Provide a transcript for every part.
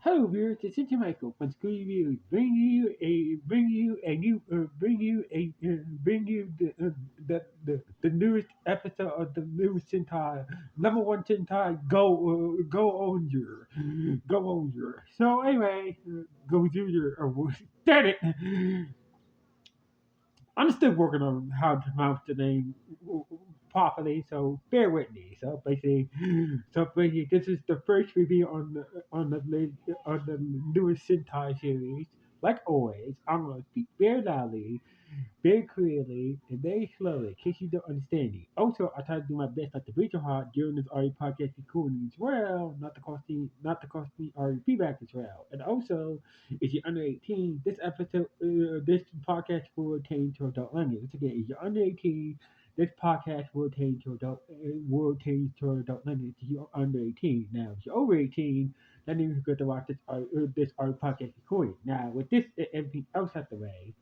Hello, viewers. This is Michael from School Reviews, bring you a bring you the newest episode of the newest Sentai, #1 Sentai Gozyuger. So anyway, Gozyuger, damn it! I'm still working on how to pronounce the name properly, so bear with me. So basically, this is the first review on the newest Sentai series. Like always, I'm gonna speak very loudly, very clearly, and very slowly, in case you don't understand me. Also, I try to do my best not to breach your heart during this RE podcast recording as well, not to cost me RE feedback as well. And also, if you're under 18, this podcast will attain to adult language. Once again, if you're under 18, this podcast will attain to adult language if you're under 18. Now, if you're over 18, then you get to watch this podcast recording. Now, with this and everything else out the way,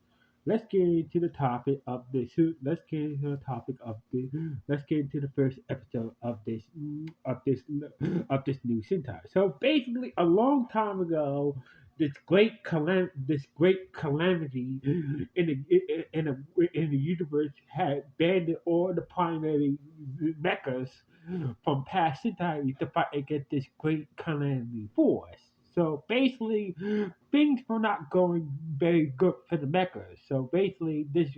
let's get into the topic of this. Let's get into the topic of the. Let's get into the first episode of this of this new Sentai. So basically, a long time ago, this great calamity in the universe had banned all the primary mechas from past Sentai to fight against this great calamity force. So basically, things were not going very good for the mechas. So basically, this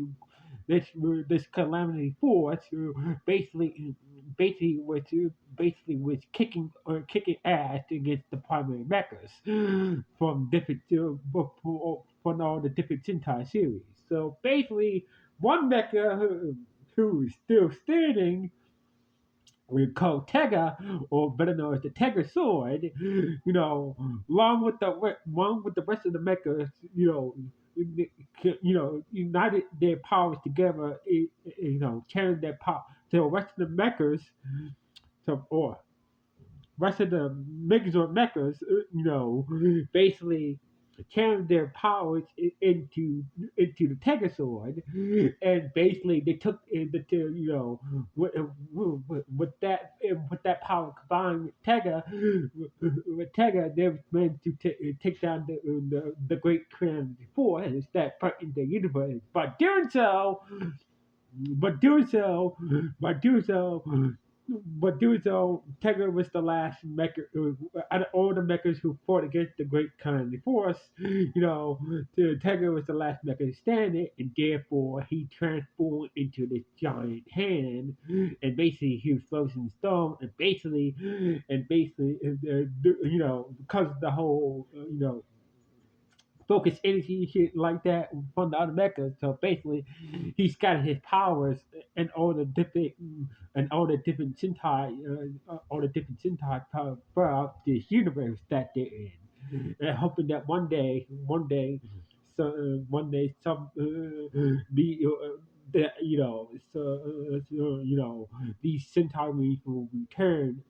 this calamity force basically was kicking ass against the primary mechas from all the different Sentai series. So basically, one mecha who is still standing we call Tega, or better known as the Tega Sword, along with the rest of the mechas, united their powers together, carrying their power. So the rest of the mechas, or rest of the Megazord mechas, basically channeled their powers into the Tegazord, and basically they took with, with that power combined with Tega, they were meant to take down the great Kremlin force that put in the universe. But doing so, by doing so, Tegra was the last mecha out of all the mechas who fought against the Great Khan Force. Tegra was the last mecha standing, and therefore he transformed into this giant hand, and basically he was frozen in stone, because of the whole, focus energy shit like that from the other mechas. So basically, he scattered his powers and all the different Sentai throughout this universe that they're in, and hoping that one day, some that these Centauri will return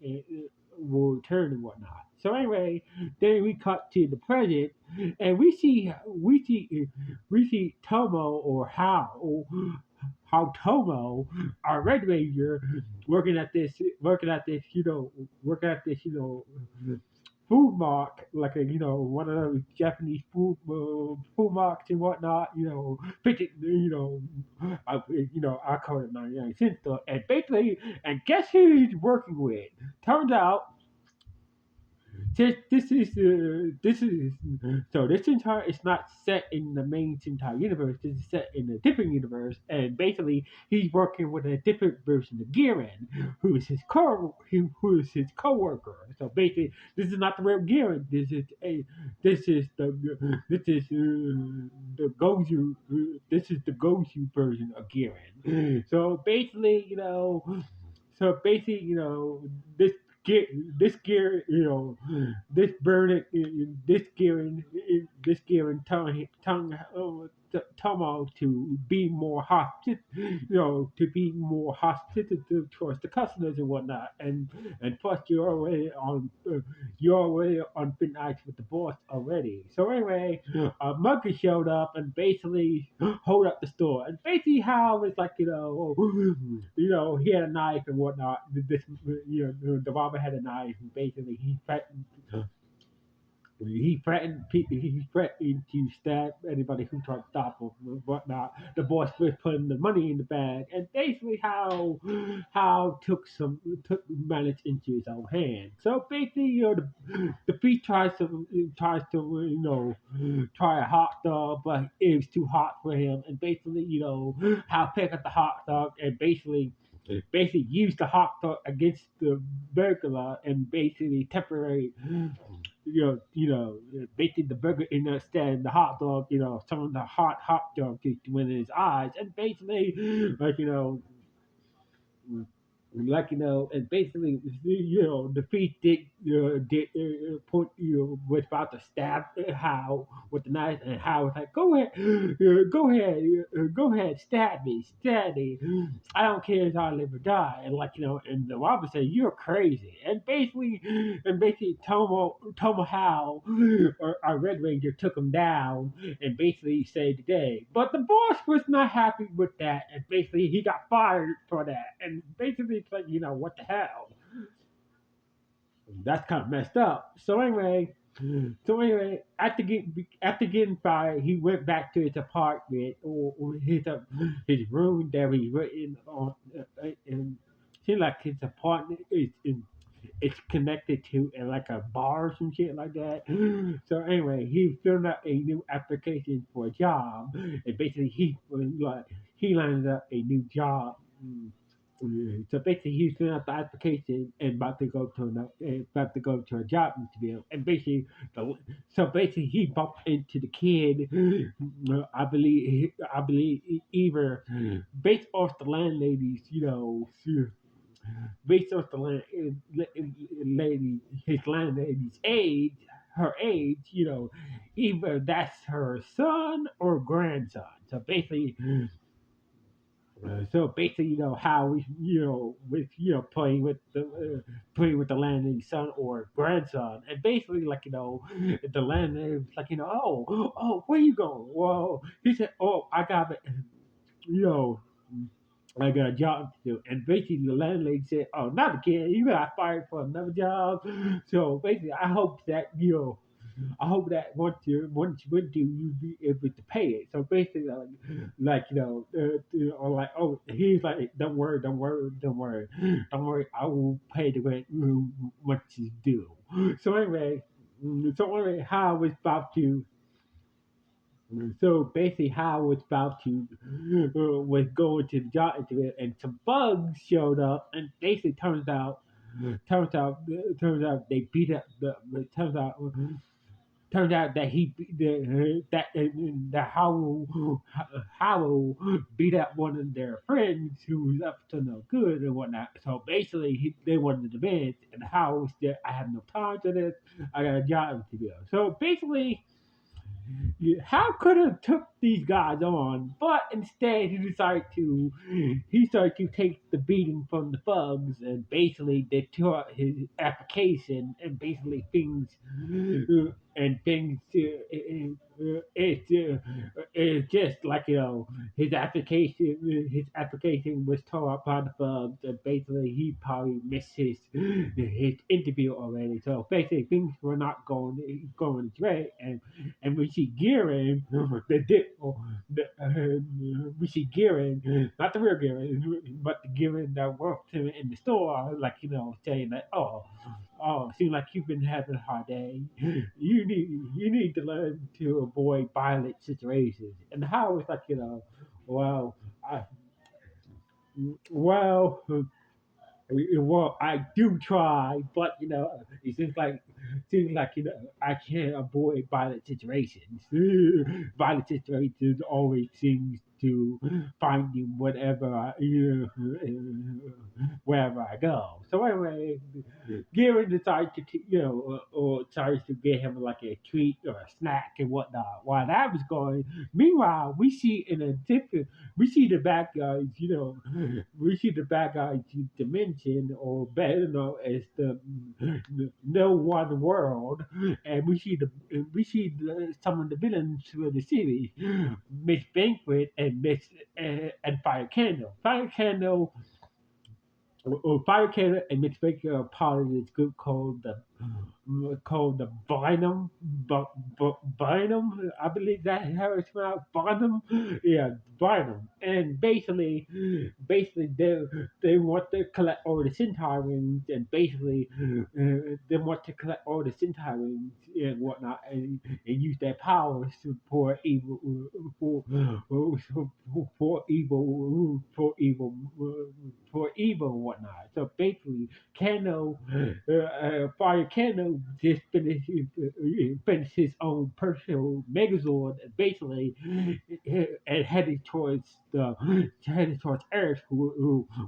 and whatnot. So anyway, then we cut to the present, and we see Tomo, or how Tomo, our Red Ranger, working at this food mark, like one of those Japanese food marks and whatnot. Fidget, I call it 99 cents store, and basically, and guess who he's working with? Turns out this Sentai is not set in the main Sentai universe. This is set in a different universe, and basically he's working with a different version of Giran, who is his co-worker. So basically, this is not the real Giran. The Gozyu. This is the Gozyu version of Giran. This gear, this gear, this burning, this gearing Tomo to be more hospitable towards the customers and whatnot, and plus you're already on thin ice with the boss already. So anyway, a monkey showed up and basically hold up the store, and basically how it's like he had a knife and whatnot. The robber had a knife, and basically he threatened to stab anybody who tried to stop him and whatnot. The boss was putting the money in the bag, and basically how took matters into his own hand. So basically, the thief tries to try a hot dog, but it was too hot for him, and basically how pick up the hot dog and basically use the hot dog against the burglar and basically temporary basically the burger in the stand, the hot dog, some of the hot dog to went in his eyes, and basically, like and basically, the thief was about to stab Hal with the knife, and Hal was like, "Go ahead, go ahead, stab me. I don't care if I live or die." And and the robber said, "You're crazy." And basically, Tomo Hal, or our Red Ranger, took him down and basically saved the day. But the boss was not happy with that, and basically he got fired for that. And basically, it's like, what the hell? That's kind of messed up. So anyway, after getting fired, he went back to his apartment or his room that he was in on, and seemed like his apartment is in it's connected to like a bar or some shit like that. So anyway, he filled out a new application for a job, and basically he landed up a new job. So basically, he filled out the application and about to go to a job interview, and basically he bumped into the kid. I believe either based off the landlady's, based off the lady, his landlady's age, her age, either that's her son or grandson. So basically, how we, with playing with the landlady's son or grandson, and basically, the landlady was like, oh, where you going? Well, he said, oh, you know, I got a job to do. And basically the landlady said, "Oh, not again. You got fired for another job." So basically I hope that once you do, you be able to pay it. So basically like, oh, he's like, don't worry, I will pay the rent once you do. So anyway, how I was about to so basically, how was about to was going to the job interview, and some bugs showed up, and basically turns out, they beat up the. Turns out that that Howell beat up one of their friends who was up to no good and whatnot. So basically, they wanted the demand, and Howell said, "I have no time for this. I got a job to do." So basically, how could have took these guys on, but instead he started to take the beating from the thugs, and basically they tore out his application, and basically things it's just like, his application was tore up by the thugs, and basically he probably missed his interview already. So basically things were not going his way, and we see Gearing, we see Gearing, not the real Gearing, but the Gearing that worked in the store, like, saying that, oh, seems like you've been having a hard day. You need to learn to avoid violent situations. And how it's like, well, I, well, well, I do try, but it seems like I can't avoid violent situations. Violent situations always seems to find you wherever I go. So anyway, Gary decides or tries to get him like a treat or a snack and whatnot. While that was going, meanwhile, we see the bad guys, we see the bad guys dimension, or better known as the No.1 world, and some of the villains for the series, Miss Banquet and and Fire Candle. Fire Candle and Miss Baker are part of this group called called the Bynum. I believe that's how it's spelled. Bynum, yeah, Bynum. And basically they want to collect all the Sentai rings, and basically they want to collect all the Sentai rings and whatnot, and use their powers for evil, for for evil and whatnot. So basically, Kano, Fire Kano just finished his own personal Megazord, basically, and headed towards Earth,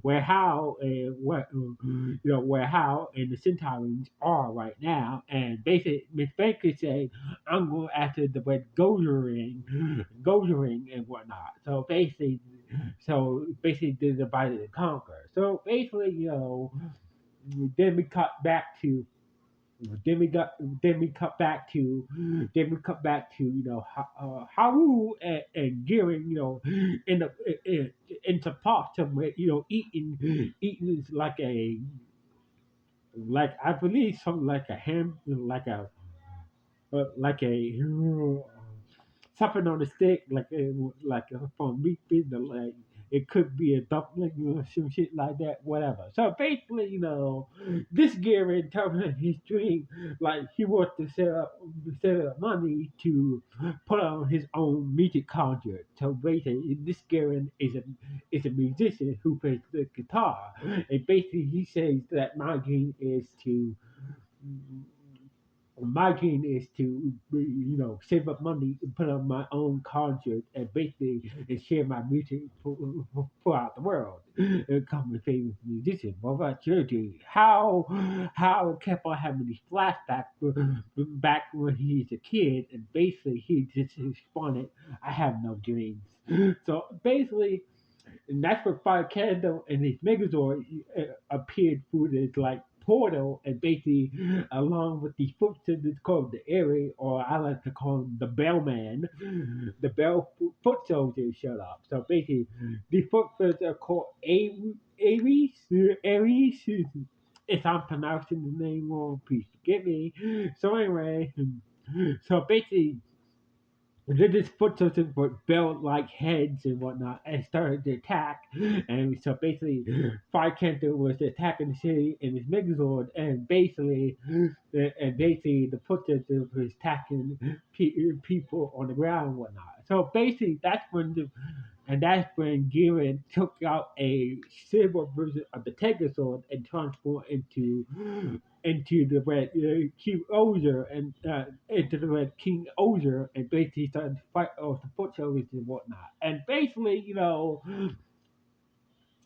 where Hal and where Hal and the Centaurans are right now, and basically Miss Baker said, "I'm going after the Red Gozyuger Ring and whatnot." So basically, they divided and conquer. So basically, then we cut back to then we cut back to Haru and Girin, in the into possum with eating like I believe something like a ham like a something on the stick, from meat business, like it could be a dumpling or some shit like that, whatever. So basically, this Gary told me his dream, like he wants to set up money to put on his own music concert. So basically, this Gary is a musician who plays the guitar, and basically he says that my dream is to, save up money and put on my own concert and basically and share my music throughout the world and become a famous musician. What about your dream? How kept on having these flashbacks back when he's a kid, and basically he just responded, "I have no dreams." So basically, and that's where Fire Candle and his Megazord appeared through this like portal, and basically along with these foot soldiers called the Airy, or I like to call him the Bellman, the foot soldiers showed up. So basically, the foot soldiers are called Aries. Aries. If I'm pronouncing the name wrong, please forgive me. So anyway, so basically they just put something with belt-like heads and whatnot and started to attack. And so basically, Fire Kento was attacking the city in his Megazord, and basically the Footstooth was attacking people on the ground and whatnot. So basically, that's when Giran took out a silver version of the Tega Sword and transformed into the Red King-Ohger and into the Red King-Ohger, and basically started to fight off the foot soldiers and whatnot. And basically, how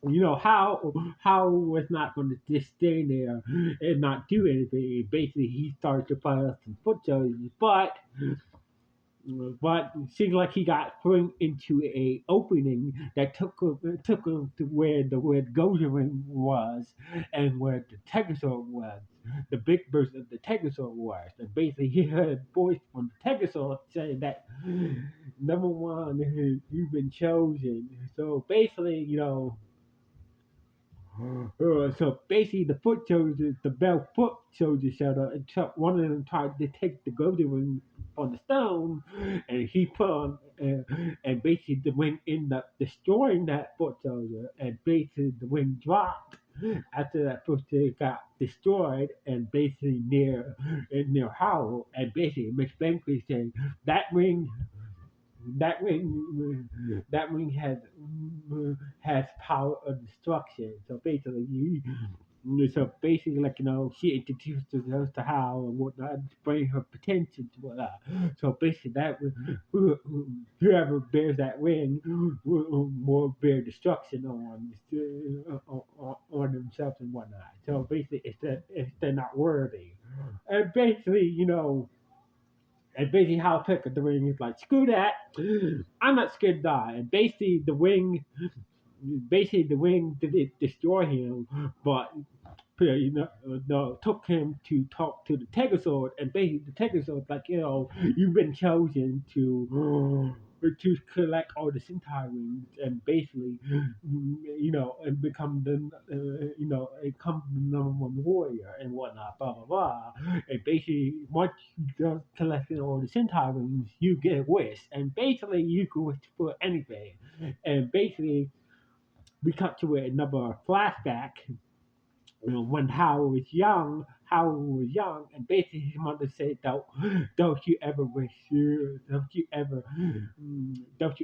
was not going to just stay there and not do anything. Basically, he started to fight off some foot soldiers, but it seemed like he got thrown into a opening that took him to where the Red Gozyuger Ring was, and where the Tegasol was, the big version of the Tegasol was. And basically, he heard a voice from the Tegasol saying that, "No.1, you've been chosen." So basically, the foot soldiers, the bell foot soldiers showed up, and one of them tried to take the golden ring on the stone, and he put on, and basically the wing ended up destroying that foot soldier, and basically the wing dropped after that foot soldier got destroyed, and basically near Howell, and basically Miss Bankley said that ring that ring that ring has power of destruction. So basically, like she introduced us to how and whatnot, to bring her potential to whatnot. So basically, whoever bears that ring will bear destruction on themselves and whatnot. So basically, if they're not worthy, and basically how Pick of the Ring is like, screw that, I'm not scared to die. And basically the wing did destroy him, but took him to talk to the Tegasword, and basically the Tegasword like, you've been chosen to to collect all the Sentai rings and basically, and become become the #1 warrior and whatnot, blah blah blah. And basically, once you done collecting all the Sentai rings, you get a wish, and basically you can wish for anything. And basically, we cut to another flashback when Howard was young, and basically his mother said, don't you ever wish, don't you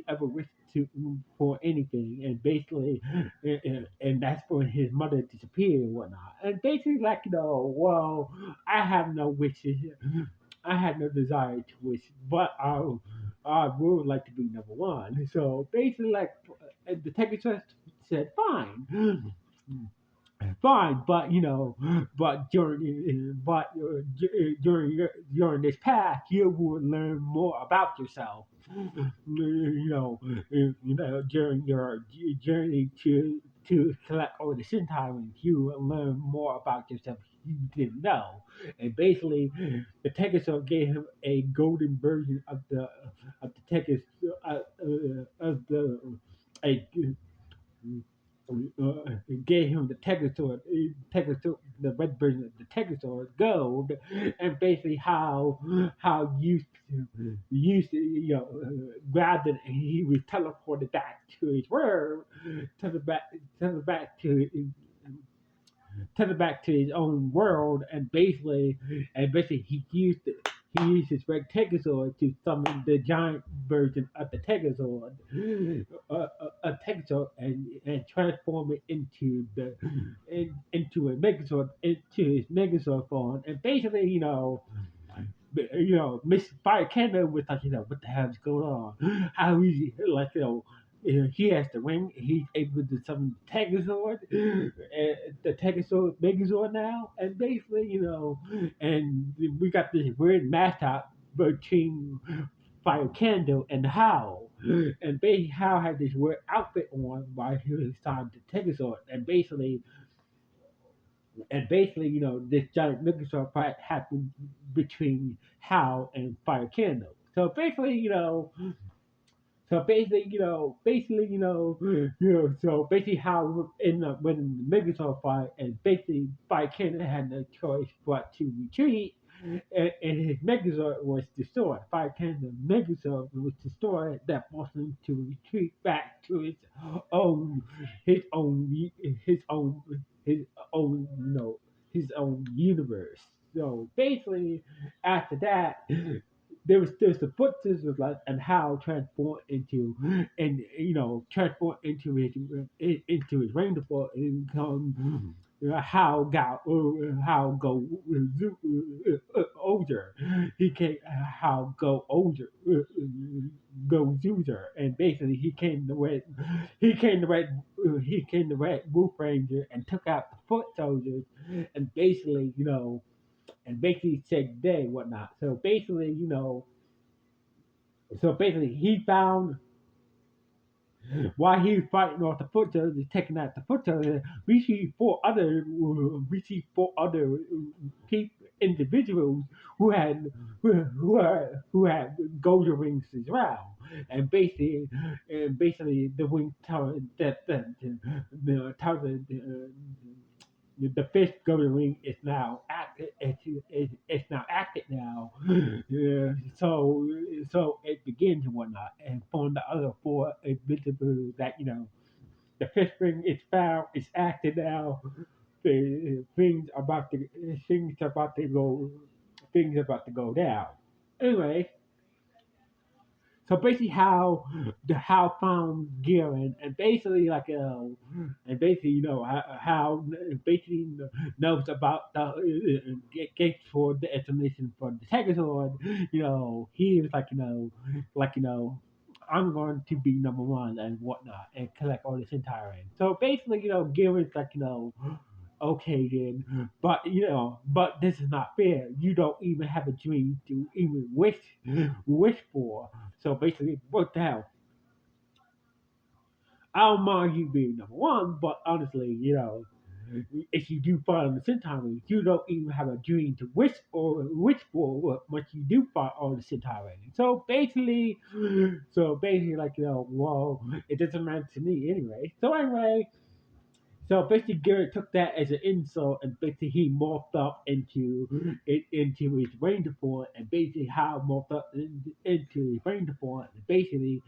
ever wish to for anything?" And basically, and that's when his mother disappeared and whatnot. And basically, like well, I have no wishes. I had no desire to wish, but I would like to be #1. So basically, like, the Texas said, fine. Fine, but during this path, you will learn more about yourself. During your journey to collect all the Sentai rings, you will learn more about yourself you didn't know. And basically, the Tegasol gave him a golden version of the Tegas of the a gave him the Tegasword, the red version of the Tegasword, gold, and basically how used to, grabbed it and he was teleported back to his world, teleported back back to his own world, and basically he used his red Tegazord to summon the giant version of the Tegazord, a Tegazord, and transform it into a Megazord, into his Megazord form, and basically, Miss Fire Canada was like, what the hell's going on? How easy, like, he has the ring. He's able to summon the Tegazord, the Tegazord Megazord now, and basically, and we got this weird mashup between Fire Candle and Howl, and basically Howl had this weird outfit on while he was signed to Tegazord, and basically, this giant Microsoft fight happened between Howl and Fire Candle. So basically, how ended up winning the Megazord fight, and basically, Fire Candle had no choice but to retreat, and his Megazord was destroyed. Fire Candle's Megazord was destroyed, that forced him to retreat back to own, his own, his own, his own, his own universe. So basically, after that, there's the footsteps of life and how transform into and transform into his rainbow and become how go older he can how go older go user, and basically he came the red wolf ranger and took out the foot soldiers, and basically said day whatnot. So basically, he found while he was fighting off the foot soldiers, taking out the foot soldiers, we see four other individuals who had who had golden rings as well, and basically the ring tower that the tower the fifth golden ring is now active. It's now active now. Yeah, so it begins and whatnot, and for the other four invisible that the fifth ring is found, it's active now. The things about to go down. Anyway, so basically, how found Garen, and basically and basically how basically knows about the gates for the explanation for the Tegazord. He was like I'm going to be #1 and whatnot and collect all this entire end. So basically, Garen's like okay then, but this is not fair. You don't even have a dream to even wish for. So basically, what the hell? I don't mind you being #1, but honestly, if you do fight on the Sentai Ring, you don't even have a dream to wish for once you do fight on the Sentai Ring. So basically, like well, it doesn't matter to me anyway. So basically, Garrett took that as an insult, and basically he morphed up into his ranger form, and basically how morphed up into his ranger form, and basically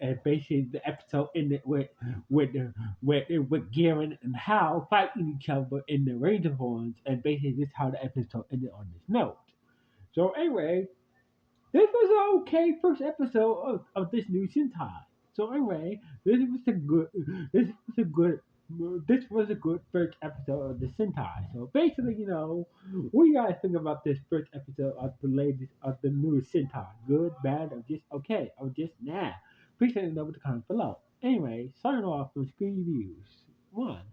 the episode ended with Garen and Hal fighting each other in the ranger forms, and basically this is how the episode ended on this note. So anyway, this was an okay first episode of this new Sentai. So anyway, this was a good this was a good first episode of the Sentai. So basically, what do you guys think about this first episode of the new Sentai? Good, bad, or just okay, or just nah? Please let me know in the comments below. Anyway, signing off from Screen Reviews. One.